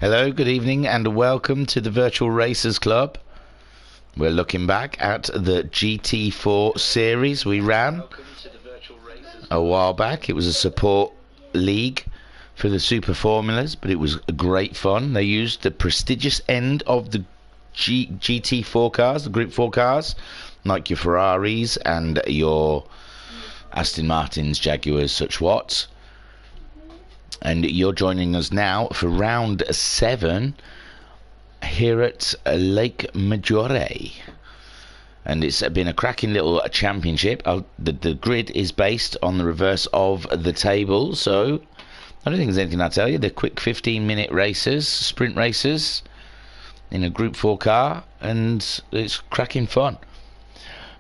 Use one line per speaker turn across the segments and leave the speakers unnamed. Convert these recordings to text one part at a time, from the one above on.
Hello, good evening, and welcome to the Virtual Racers Club. We're looking back at the GT4 series we ran a while back. It was a support league for the Super Formulas, but it was great fun. They used the prestigious end of the GT4 cars, the Group 4 cars, like your Ferraris and your Aston Martins, Jaguars, such what. And you're joining us now for round 7 here at Lake Maggiore. And it's been a cracking little championship. The grid is based on the reverse of the table, so I don't think there's anything I'll tell you. They're quick 15-minute races, sprint races in a Group 4 car, and it's cracking fun.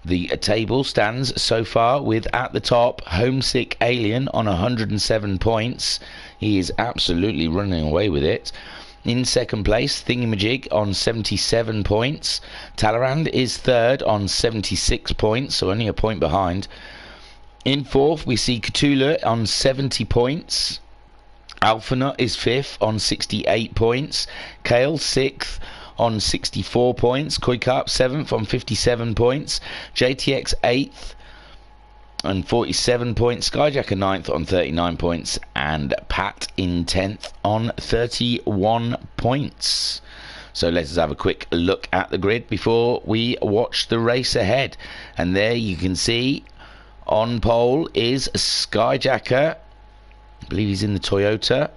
The table stands so far with, at the top, Homesick Alien on 107 points. He is absolutely running away with it. In second place, Thingamajig on 77 points. Talleyrand is third on 76 points, so only a point behind. In fourth, we see Cthulhu on 70 points. Alphanut is fifth on 68 points. Kale sixth on 64 points. Koikap 7th on 57 points. JTX 8th on 47 points. Skyjacker 9th on 39 points. And Pat in 10th on 31 points. So let us have a quick look at the grid before we watch the race ahead. And there you can see on pole is Skyjacker. I believe he's in the Toyota.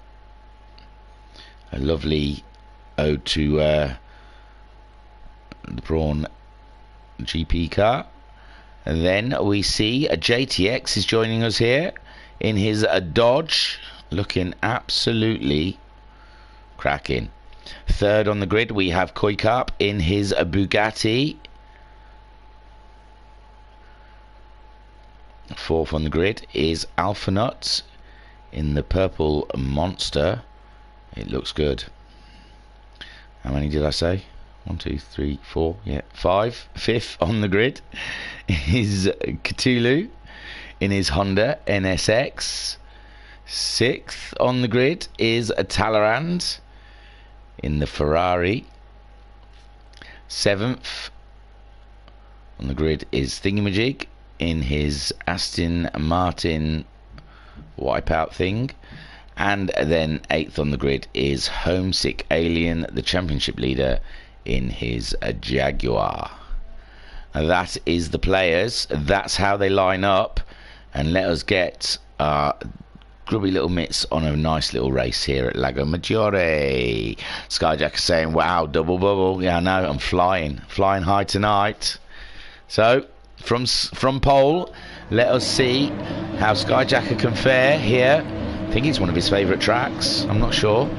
A lovely ode to the Brawn GP car. And then we see a JTX is joining us here in his Dodge, looking absolutely cracking. Third on the grid we have Koikap in his Bugatti. Fourth on the grid is Alphanut in the purple Monster. It looks good. How many did I say? 1, 2, 3, 4, yeah, 5. Fifth on the grid is Cthulhu in his Honda NSX. Sixth on the grid is Talleyrand in the Ferrari. Seventh on the grid is Thingamajig in his Aston Martin wipeout thing. And then 8th on the grid is Homesick Alien, the championship leader, in his Jaguar. And that is the players. That's how they line up. And let us get grubby little mitts on a nice little race here at Lago Maggiore. Skyjacker saying, wow, double bubble. Yeah, I know, I'm flying high tonight. So from pole, let us see how Skyjacker can fare here. I think it's one of his favourite tracks. I'm not sure.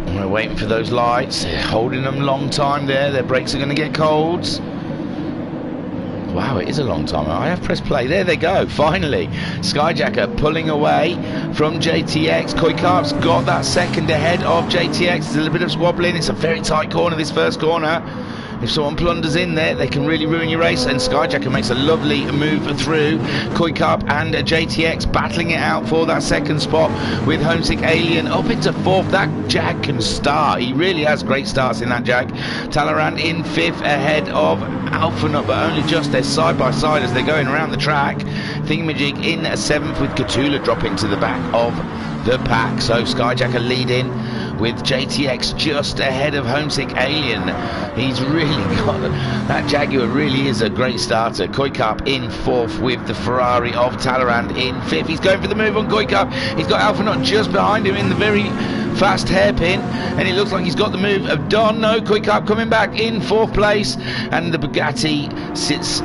We're waiting for those lights. They're holding them a long time there. Their brakes are going to get cold. Wow, it is a long time. I have pressed play. There they go. Finally. Skyjacker pulling away from JTX. Koikap's got that second ahead of JTX. There's a little bit of squabbling. It's a very tight corner, this first corner. If someone plunders in there, they can really ruin your race. And Skyjacker makes a lovely move through. Koikap and JTX battling it out for that second spot with Homesick Alien up into fourth. That Jag can start. He really has great starts in that Jag. Talleyrand in fifth ahead of Alphanut, but only just. They're side by side as they're going around the track. Thingamajig in seventh with Cthulhu dropping to the back of the pack. So Skyjacker leading with JTX just ahead of Homesick Alien. He's really got that Jaguar. Really is a great starter. Koikap in fourth with the Ferrari of Talleyrand in fifth. He's going for the move on Koikap. He's got Alphanut just behind him in the very fast hairpin, and it looks like he's got the move of Don. No, Koikap coming back in fourth place, and the Bugatti sits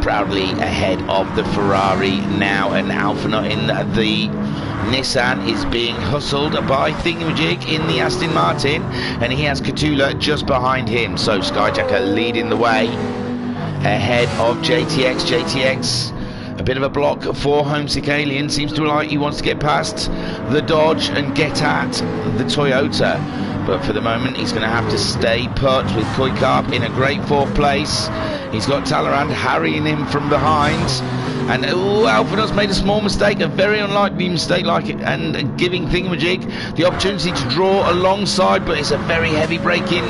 proudly ahead of the Ferrari now, and Alphanut in the Nissan is being hustled by Thingamajig in the Aston Martin, and he has Cthulhu just behind him. So Skyjacker leading the way ahead of JTX. JTX, a bit of a block for Homesick Alien. Seems to like he wants to get past the Dodge and get at the Toyota. But for the moment, he's going to have to stay put with Koikap in a great fourth place. He's got Talleyrand harrying him from behind. And Alphanut's made a small mistake, a very unlikely mistake, and giving Thingamajig the opportunity to draw alongside, but it's a very heavy braking.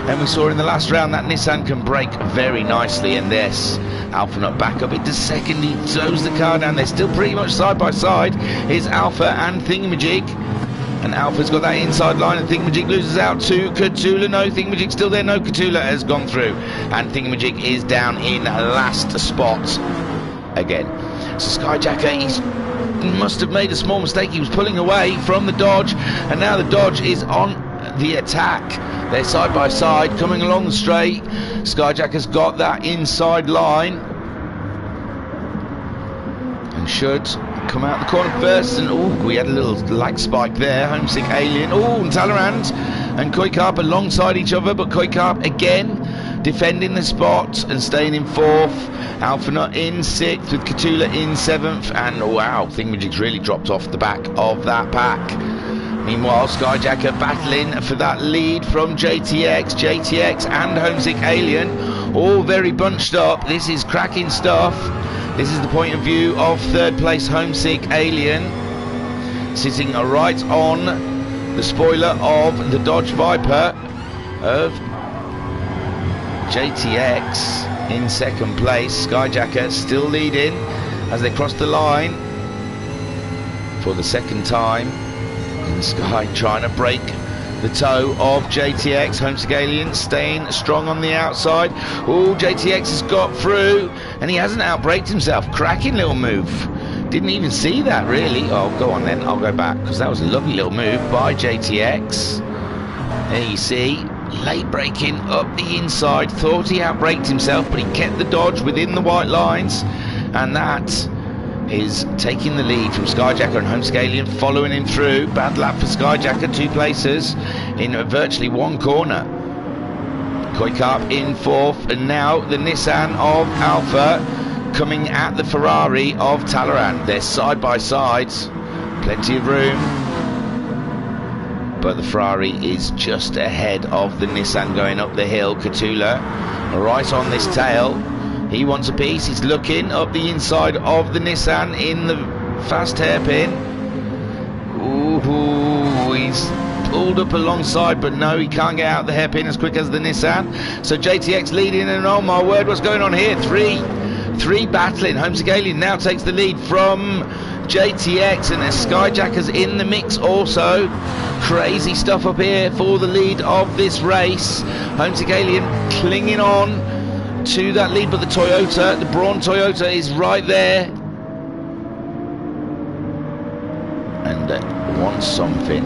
And we saw in the last round that Nissan can brake very nicely, and this Alphanut back up into second. He slows the car down. They're still pretty much side by side. Here's Alpha and Thingamajig, and Alpha's got that inside line, and Thingamajig loses out to Catula. No, Thingamajig's still there. No, Catula has gone through, and Thingamajig is down in last spot again. So Skyjacker, he must have made a small mistake. He was pulling away from the Dodge, and now the Dodge is on the attack. They're side by side coming along the straight. Skyjacker's got that inside line and should come out the corner first. And we had a little lag spike there. Homesick Alien, and Talleyrand and Koikarp alongside each other, but Koikarp again defending the spot and staying in fourth. Alphanut in sixth with Catula in seventh, and wow, Thingamajig's really dropped off the back of that pack. Meanwhile, Skyjacker battling for that lead from JTX and Homesick Alien, all very bunched up. This is cracking stuff. This is the point of view of third place Homesick Alien, sitting right on the spoiler of the Dodge Viper of JTX in second place. Skyjacker still leading as they cross the line for the second time. And Sky trying to break the toe of JTX. Homesick Alien staying strong on the outside. JTX has got through, and he hasn't outbraked himself. Cracking little move. Didn't even see that really. Oh, go on then, I'll go back, because that was a lovely little move by JTX. There you see, late braking up the inside. Thought he outbraked himself, but he kept the Dodge within the white lines, and that is taking the lead from Skyjacker, and Homesick Alien following him through. Bad lap for Skyjacker, two places in virtually one corner. Koikarp in fourth, and now the Nissan of Alpha coming at the Ferrari of Talleyrand. They're side by side, plenty of room, but the Ferrari is just ahead of the Nissan going up the hill. Catula right on this tail. He wants a piece. He's looking up the inside of the Nissan in the fast hairpin. He's pulled up alongside, but no, he can't get out the hairpin as quick as the Nissan. So JTX leading, and oh my word, what's going on here? Three battling. Homesick Alien now takes the lead from JTX, and there's Skyjackers in the mix also. Crazy stuff up here for the lead of this race. Homesick Alien clinging on to that lead, but the Toyota, the Braun Toyota, is right there and wants something.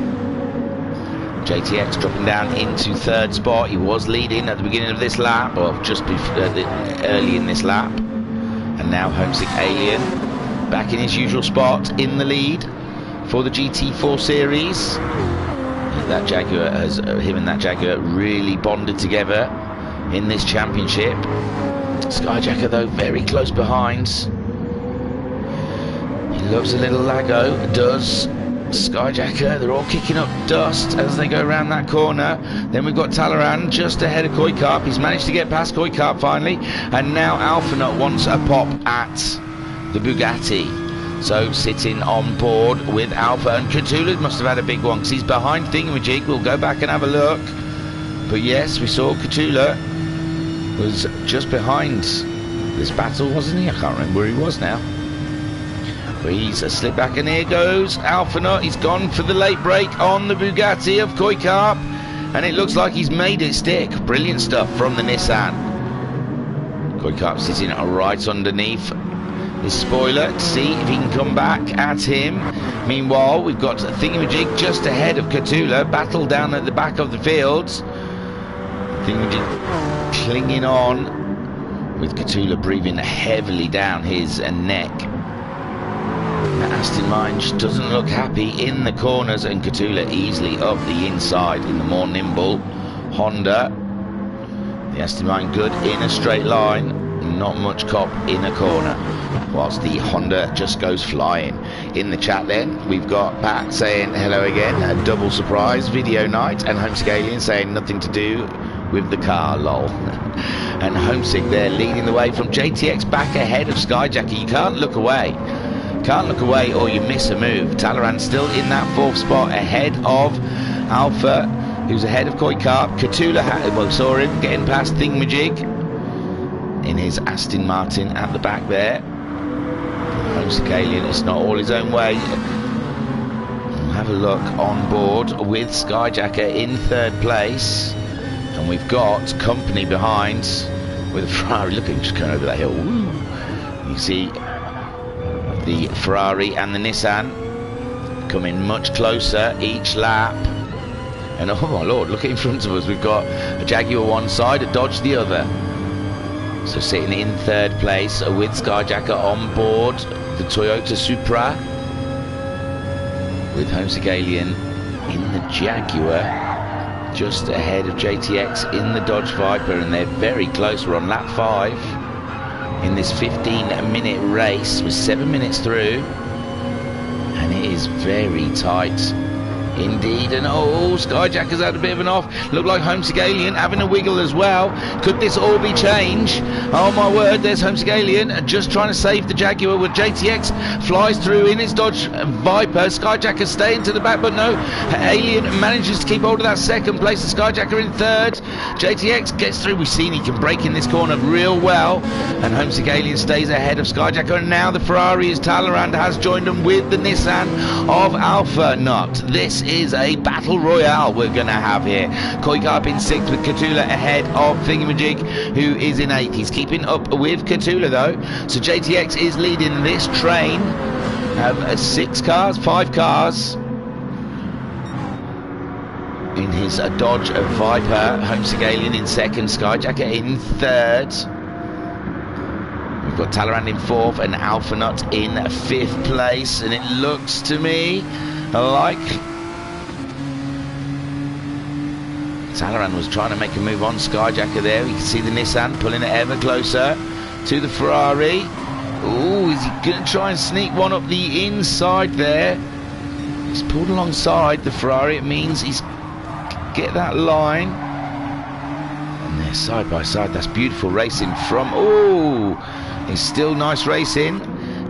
JTX dropping down into third spot. He was leading at the beginning of this lap, or just early in this lap, and now Homesick Alien back in his usual spot in the lead for the GT4 series. That Jaguar has him and that Jaguar really bonded together in this championship. Skyjacker though very close behind. He loves a little Lago, does Skyjacker. They're all kicking up dust as they go around that corner. Then we've got Talleyrand just ahead of Koikarp. He's managed to get past Koikarp finally, and now Alphanut wants a pop at the Bugatti. So sitting on board with Alpha, and Catula must have had a big one because he's behind Thingamajig. We'll go back and have a look. But yes, we saw Catula was just behind this battle, wasn't he? I can't remember where he was now. But he's a slip back, and here goes Alphanut. He's gone for the late break on the Bugatti of Koikarp, and it looks like he's made it stick. Brilliant stuff from the Nissan. Koikarp sitting right underneath his spoiler to see if he can come back at him. Meanwhile, we've got Thingamajig just ahead of Catula, battle down at the back of the fields. Thingamajig clinging on, with Catula breathing heavily down his neck. Aston Martin just doesn't look happy in the corners, and Catula easily up the inside in the more nimble Honda. The Aston Martin good in a straight line, not much cop in a corner, whilst the Honda just goes flying. In the chat then, we've got Pat saying hello again, a double surprise video night, and Homesick Alien saying nothing to do with the car, lol. and Homesick there leading the way from GTX back ahead of Skyjacker. You can't look away. Can't look away or you miss a move. Talleyrand still in that 4th spot ahead of Alpha, who's ahead of Koi Carp. Catula saw him getting past Thingamajig in his Aston Martin at the back there. Homesick Alien, it's not all his own way. We'll have a look on board with Skyjacker in 3rd place. And we've got company behind with a Ferrari. Look at him just going over that hill. Woo. You see the Ferrari and the Nissan coming much closer each lap. And oh my lord, look in front of us. We've got a Jaguar one side, a Dodge the other. So sitting in 3rd place with Skyjacker on board the Toyota Supra, with Homesick Alien in the Jaguar just ahead of JTX in the Dodge Viper, and they're very close. We're on lap 5 in this 15-minute race. We're 7 minutes through and it is very tight indeed. And oh, Skyjacker's had a bit of an off. Looked like Homesick Alien having a wiggle as well. Could this all be change? Oh my word, there's Homesick Alien just trying to save the Jaguar, with JTX flies through in his Dodge Viper. Skyjacker staying to the back, but no, Alien manages to keep hold of that 2nd place. The Skyjacker in 3rd. JTX gets through. We've seen he can break in this corner real well, and Homesick Alien stays ahead of Skyjacker. And now the Ferrari, as Talleyrand has joined them with the Nissan of Alpha Nut. This is a battle royale we're going to have here. Koi Carp in 6th with Catula ahead of Thingamajig, who is in 8th. He's keeping up with Catula though. So JTX is leading this train. 5 cars in his Dodge Viper. Homesick Alien in 2nd, Skyjacker in 3rd. We've got Talleyrand in 4th and Alpha Nut in 5th place, and it looks to me like Talleyrand was trying to make a move on Skyjacker there. You can see the Nissan pulling it ever closer to the Ferrari. Oh, is he going to try and sneak one up the inside there? He's pulled alongside the Ferrari. It means he's get that line. And they're side by side. That's beautiful racing from... Oh, it's still nice racing.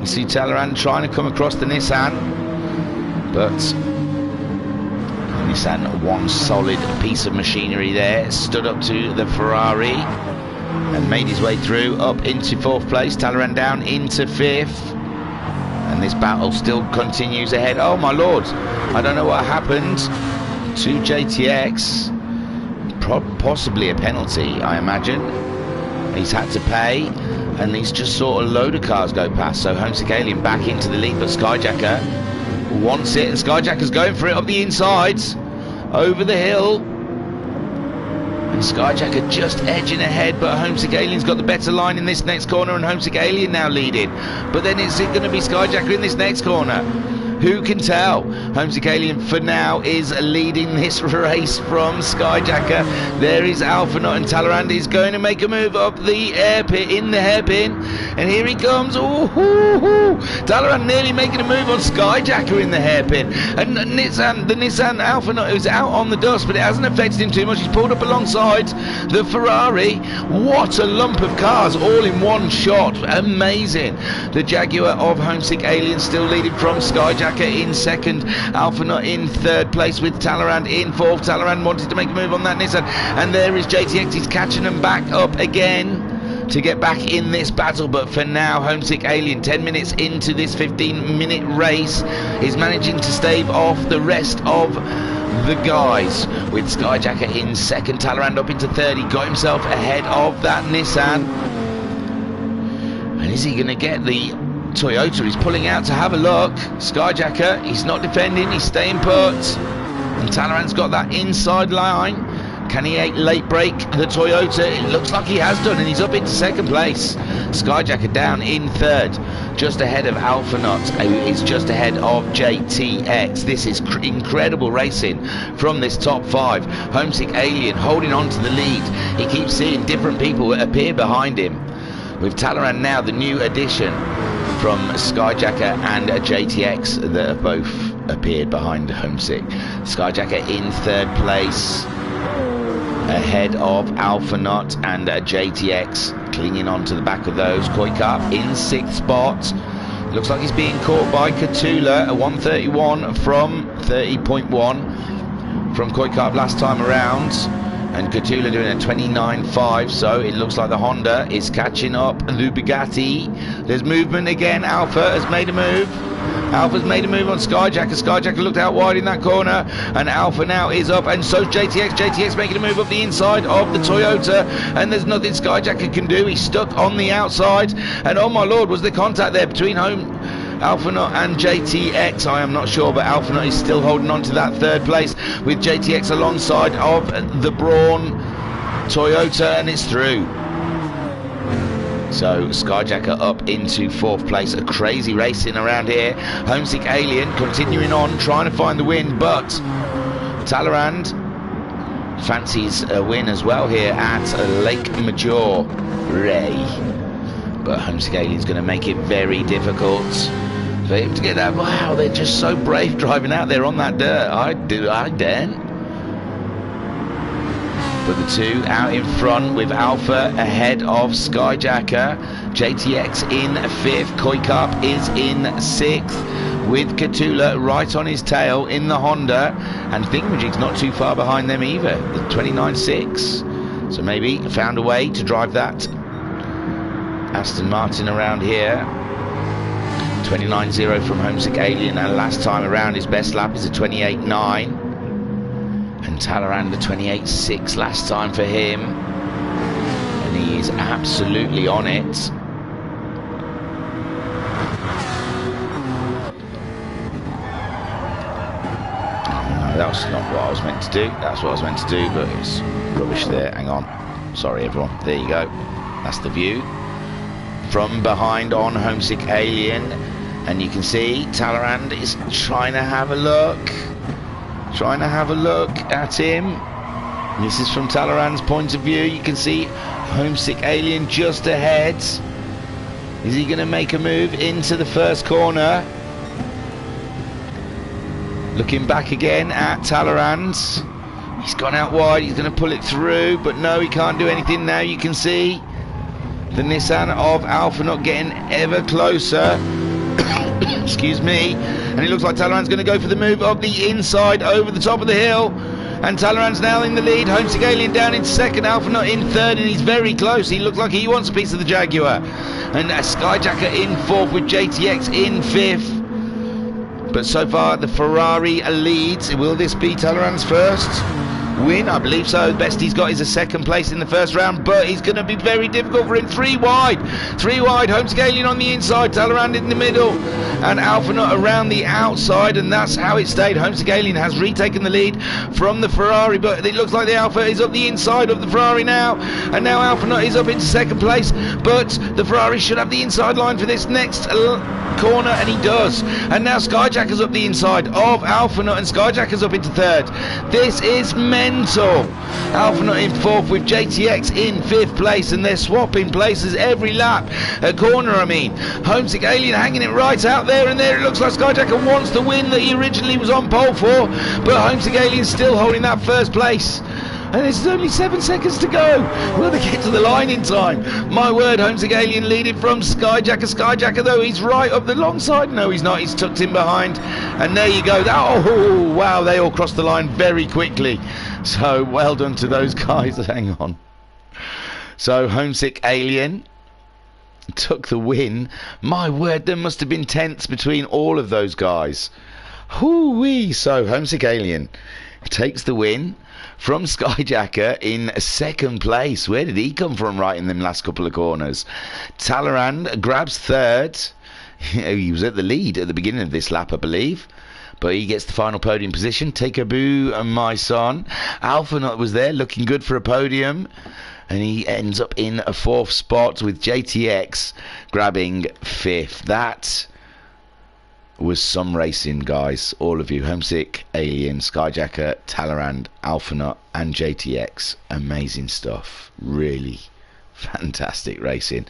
You see Talleyrand trying to come across the Nissan, but Nissan, one solid piece of machinery there, stood up to the Ferrari and made his way through up into 4th place. Talleyrand down into 5th, and this battle still continues ahead. Oh my lord, I don't know what happened to JTX. Possibly a penalty, I imagine. He's had to pay, and he's just saw a load of cars go past. So Homesick Alien back into the lead, but Skyjacker wants it, and Skyjacker's going for it up the insides, over the hill, and Skyjacker just edging ahead, but Homesick Alien's got the better line in this next corner, and Homesick Alien now leading. But then is it going to be Skyjacker in this next corner? Who can tell? Homesick Alien for now is leading this race from Skyjacker. There is Alpha Nut, and Talleyrand is going to make a move up the hairpin, in the hairpin, and here he comes. Ooh, Talleyrand nearly making a move on Skyjacker in the hairpin, and the Nissan Alpha Nut is out on the dust, but it hasn't affected him too much. He's pulled up alongside the Ferrari. What a lump of cars all in one shot. Amazing. The Jaguar of Homesick Alien still leading from Skyjacker in 2nd, Alpha Nut in 3rd place with Talleyrand in 4th. Talleyrand wanted to make a move on that Nissan, and there is JTX. He's catching them back up again to get back in this battle, but for now Homesick Alien, 10 minutes into this 15-minute race, is managing to stave off the rest of the guys, with Skyjacker in 2nd, Talleyrand up into 3rd. He got himself ahead of that Nissan, and is he going to get the Toyota? He's pulling out to have a look. Skyjacker, he's not defending, he's staying put, and Talleyrand's got that inside line. Can he late break the Toyota? It looks like he has done, and he's up into 2nd place. Skyjacker down in 3rd, just ahead of Alpha Nut, who is just ahead of JTX. This is incredible racing from this top 5. Homesick Alien holding on to the lead. He keeps seeing different people appear behind him, with Talleyrand now the new addition from Skyjacker and JTX that have both appeared behind Homesick. Skyjacker in 3rd place. ahead of Alpha Knot and JTX, clinging on to the back of those. Koikap in 6th spot. Looks like he's being caught by Katula, a 131 from 30.1 from Koikap last time around. And Katula doing a 29.5, so it looks like the Honda is catching up the Bugatti. There's movement again. Alpha has made a move. Alpha's made a move on Skyjacker. Skyjacker looked out wide in that corner, and Alpha now is up, and so JTX. JTX making a move up the inside of the Toyota, and there's nothing Skyjacker can do. He's stuck on the outside, and oh my lord, was there contact there between Alpha Knot and JTX? I am not sure, but Alpha Knot is still holding on to that 3rd place with JTX alongside of the Brawn Toyota, and it's through. So Skyjacker up into 4th place. A crazy racing around here. Homesick Alien continuing on, trying to find the win, but Talleyrand fancies a win as well here at Lake Major Ray. But Homesick Alien's going to make it very difficult for him to get that. Wow, they're just so brave driving out there on that dirt. I daren't. But the two out in front with Alpha ahead of Skyjacker. JTX in 5th. Koikap is in 6th with Katula right on his tail in the Honda. And Thingamajig's not too far behind them either. The 29.6. So maybe found a way to drive that Aston Martin around here. 29.0 from Homesick Alien, and last time around his best lap is a 28.9. And Talleyrand a 28.6 last time for him, and he is absolutely on it. No, that's not what I was meant to do. That's what I was meant to do, but it's rubbish there. Hang on. Sorry everyone. There you go. That's the view from behind on Homesick Alien, and you can see Talleyrand is trying to have a look. Trying to have a look at him. This is from Talleyrand's point of view. You can see Homesick Alien just ahead. Is he going to make a move into the 1st corner? Looking back again at Talleyrand. He's gone out wide. He's going to pull it through, but no, he can't do anything now. You can see the Nissan of Alpha Knot getting ever closer. Excuse me. And it looks like Talleyrand's going to go for the move of the inside over the top of the hill. And Talleyrand's now in the lead. Homesick Alien down in 2nd. Alpha Knot in 3rd, and he's very close. He looks like he wants a piece of the Jaguar. And Skyjacker in 4th with JTX in 5th. But so far the Ferrari leads. Will this be Talleyrand's first win? I believe so. The best he's got is a 2nd place in the 1st round, but he's going to be very difficult for him. 3 wide. Homesick Alien on the inside, Talleyrand in the middle, and Alpha Knot around the outside, and that's how it stayed. Homesick Alien has retaken the lead from the Ferrari, but it looks like the Alpha is up the inside of the Ferrari now, and now Alpha Knot is up into 2nd place, but the Ferrari should have the inside line for this next corner, and he does. And now Skyjacker's up the inside of Alpha Knot, and Skyjacker's up into 3rd. This is mental. Alpha Knot in 4th with JTX in 5th place, and they're swapping places every lap. A corner, I mean. Homesick Alien hanging it right out there, and there it looks like Skyjacker wants the win that he originally was on pole for, but Homesick Alien still holding that 1st place. And there's only 7 seconds to go. Will they get to the line in time? My word, Homesick Alien leading from Skyjacker. Skyjacker, though, he's right up the long side. No, he's not. He's tucked in behind. And there you go. Oh, wow, they all crossed the line very quickly. So, well done to those guys. Hang on. So, Homesick Alien took the win. My word, there must have been tenths between all of those guys. Hoo-wee. So, Homesick Alien takes the win from Skyjacker in 2nd place. Where did he come from right in them last couple of corners? Talleyrand grabs 3rd. He was at the lead at the beginning of this lap, I believe, but he gets the final podium position. Take a boo, my son. Alpha Knot was there looking good for a podium, and he ends up in a 4th spot with JTX grabbing 5th. That was some racing, guys. All of you. Homesick Alien, Skyjacker, Talleyrand, Alpha Knot and JTX. Amazing stuff. Really fantastic racing.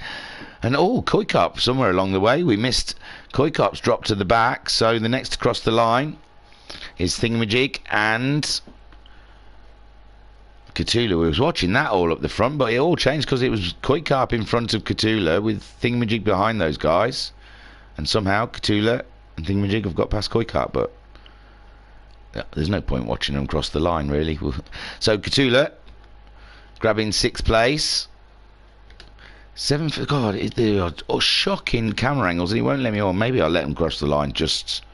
And Koikap somewhere along the way. We missed Koikap's drop to the back, so the next to cross the line is Thingamajig and Cthulhu. We was watching that all up the front, but it all changed because it was Koikarp in front of Cthulhu with Thingamajig behind those guys. And somehow Cthulhu and Thingamajig have got past Koikarp, but there's no point watching them cross the line, really. So Cthulhu grabbing 6th place. 7th, God, they are shocking camera angles, and he won't let me on. Maybe I'll let him cross the line just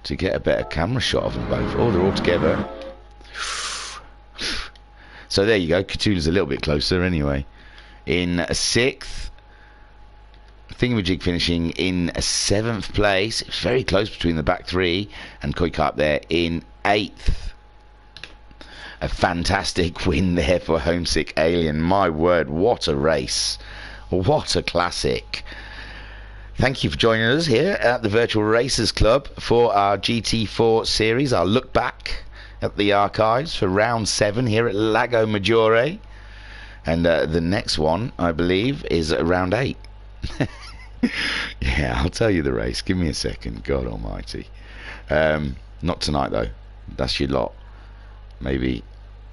to get a better camera shot of them both. Oh, they're all together. So there you go. Cthulhu's a little bit closer anyway. In 6th. Thingamajig finishing in 7th place. It's very close between the back 3, and Koikarp there in 8th. A fantastic win there for Homesick Alien. My word, what a race. What a classic. Thank you for joining us here at the Virtual Racers Club for our GT4 series. I'll look back at the archives for round 7 here at Lago Maggiore. And the next one, I believe, is round 8. Yeah, I'll tell you the race. Give me a second. God almighty. Not tonight, though. That's your lot. Maybe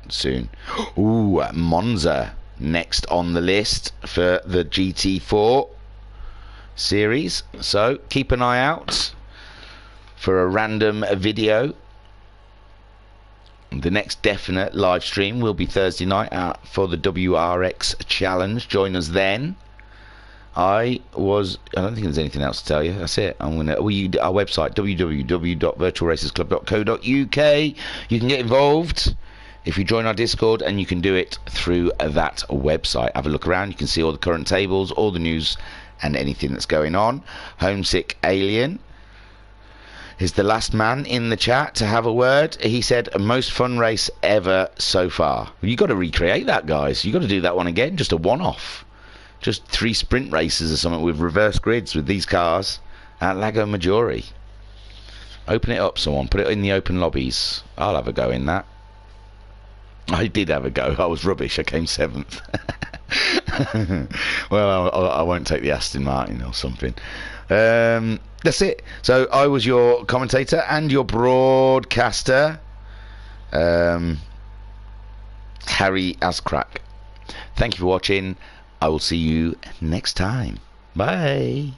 soon. Ooh, Monza next on the list for the GT4 series. So keep an eye out for a random video. The next definite live stream will be Thursday night for the WRX challenge. Join us then. I don't think there's anything else to tell you. That's it. Our website, www.virtualracersclub.co.uk. You can get involved if you join our Discord, and you can do it through that website. Have a look around. You can see all the current tables, all the news, and anything that's going on. Homesick Alien is the last man in the chat to have a word. He said, most fun race ever so far. You got to recreate that, guys. You got to do that one again. Just a one-off. Just 3 sprint races or something with reverse grids with these cars at Lago Maggiore. Open it up, someone. Put it in the open lobbies. I'll have a go in that. I did have a go. I was rubbish. I came 7th. Well, I won't take the Aston Martin or something. That's it. So I was your commentator and your broadcaster, Harry Ascrack. Thank you for watching. I will see you next time. Bye.